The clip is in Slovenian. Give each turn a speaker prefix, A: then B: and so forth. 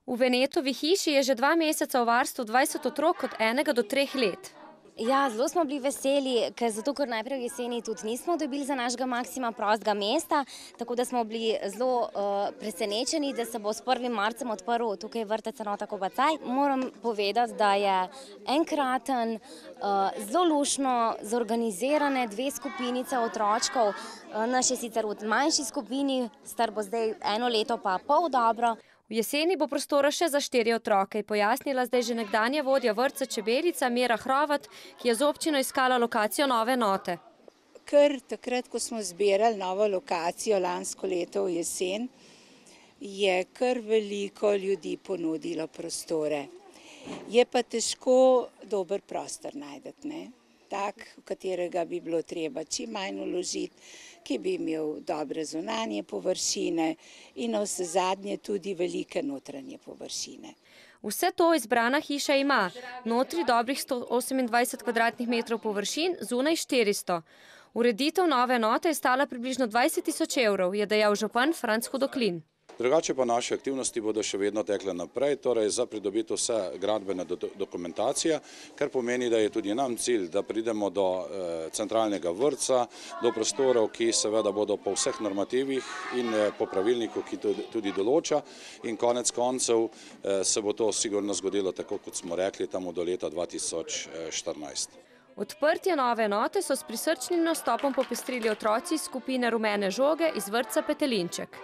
A: V Venetovi hiši je že 2 meseca v varstvu 20 otrok od 1 do 3 let.
B: Ja, zelo smo bili veseli, ker najprej v jeseni tudi nismo dobili za našega Maksima prostega mesta, tako da smo bili zelo presenečeni, da se bo s 1. marcem odprl tukaj vrtec Enota Kobacaj. Moram povedati, da je enkraten, zelo luštno zorganizirane 2 skupinice otročkov. Naš je sicer v manjši skupini, star bo zdaj 1 leto pa pol dobro.
A: V jeseni bo prostora še za 4 otroke, je pojasnila zdaj že nekdanja vodja vrtca Čebelica Mira Hrovat, ki je z občino iskala lokacijo nove enote.
C: Ker takrat, ko smo zbirali novo lokacijo lansko leto v jesen, je kar veliko ljudi ponudilo prostore. Je pa težko dober prostor najdeti, ne? Tak, v katerega bi bilo treba čim manj vložiti, ki bi imel dobre zunanje površine in navsezadnje tudi velike notranje površine.
A: Vse to izbrana hiša ima, notri dobrih 128 kvadratnih metrov površin, zunaj 400. Ureditev nove enote je stala približno 20.000 evrov, je dejal župan Franc Hudoklin.
D: Drugače pa naše aktivnosti bodo še vedno tekle naprej, torej za pridobitev vse gradbene dokumentacije, kar pomeni, da je tudi nam cilj, da pridemo do centralnega vrtca, do prostorov, ki seveda bodo po vseh normativih in po pravilniku, ki tudi določa, in konec koncev se bo to sigurno zgodilo tako, kot smo rekli, tam do leta 2014.
A: Odprtje nove enote so s prisrčnim nastopom popestrili otroci iz skupine Rumene žoge iz vrtca Petelinček.